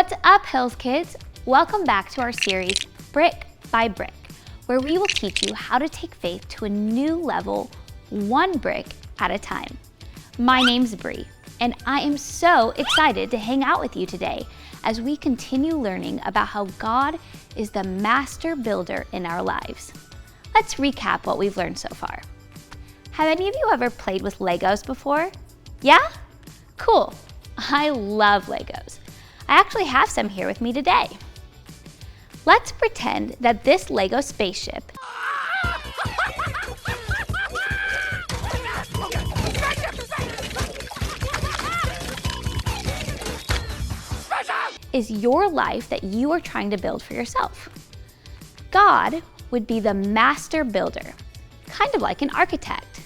What's up, Hills Kids? Welcome back to our series, Brick by Brick, where we will teach you how to take faith to a new level, one brick at a time. My name's Bree, and I am so excited to hang out with you today as we continue learning about how God is the master builder in our lives. Let's recap what we've learned so far. Have any of you ever played with Legos before? Yeah? Cool. I love Legos. I actually have some here with me today. Let's pretend that this Lego spaceship is your life that you are trying to build for yourself. God would be the master builder, kind of like an architect.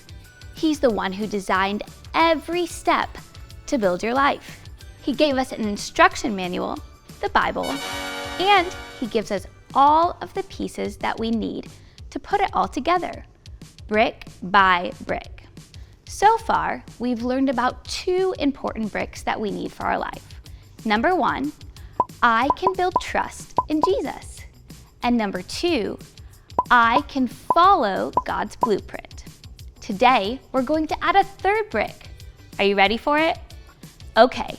He's the one who designed every step to build your life. He gave us an instruction manual, the Bible, and He gives us all of the pieces that we need to put it all together, brick by brick. So far, we've learned about two important bricks that we need for our life. Number one, I can build trust in Jesus. And number two, I can follow God's blueprint. Today, we're going to add a third brick. Are you ready for it? Okay.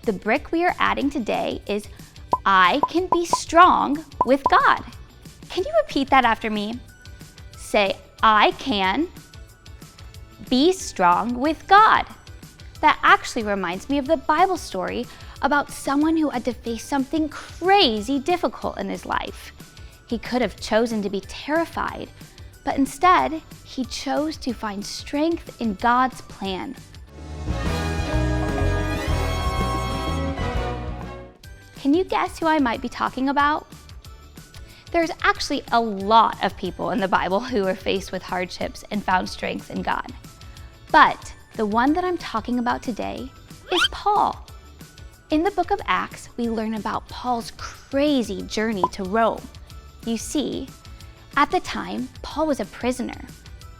The brick we are adding today is I can be strong with God. Can you repeat that after me? Say, I can be strong with God. That actually reminds me of the Bible story about someone who had to face something crazy difficult in his life. He could have chosen to be terrified, but instead, he chose to find strength in God's plan. Can you guess who I might be talking about? There's actually a lot of people in the Bible who were faced with hardships and found strength in God. But the one that I'm talking about today is Paul. In the book of Acts, we learn about Paul's crazy journey to Rome. You see, at the time, Paul was a prisoner,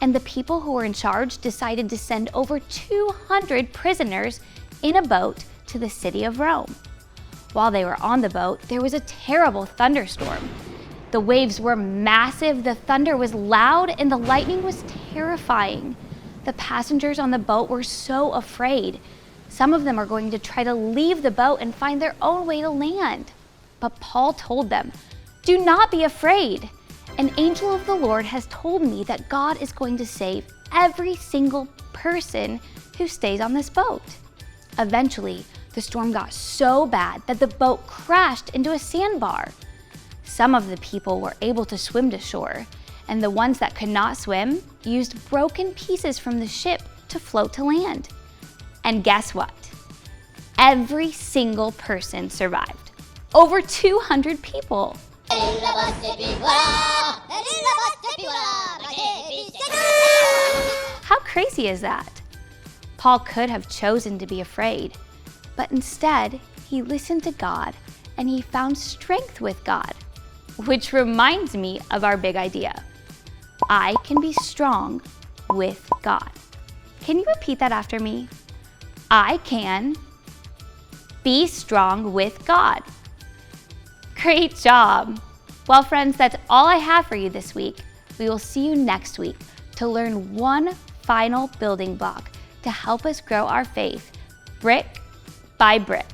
and the people who were in charge decided to send over 200 prisoners in a boat to the city of Rome. While they were on the boat, there was a terrible thunderstorm. The waves were massive, the thunder was loud, and the lightning was terrifying. The passengers on the boat were so afraid. Some of them are going to try to leave the boat and find their own way to land. But Paul told them, "Do not be afraid. An angel of the Lord has told me that God is going to save every single person who stays on this boat." Eventually, the storm got so bad that the boat crashed into a sandbar. Some of the people were able to swim to shore, and the ones that could not swim used broken pieces from the ship to float to land. And guess what? Every single person survived. Over 200 people. How crazy is that? Paul could have chosen to be afraid, but instead, he listened to God and he found strength with God, which reminds me of our big idea. I can be strong with God. Can you repeat that after me? I can be strong with God. Great job. Well, friends, that's all I have for you this week. We will see you next week to learn one final building block to help us grow our faith, brick by brick.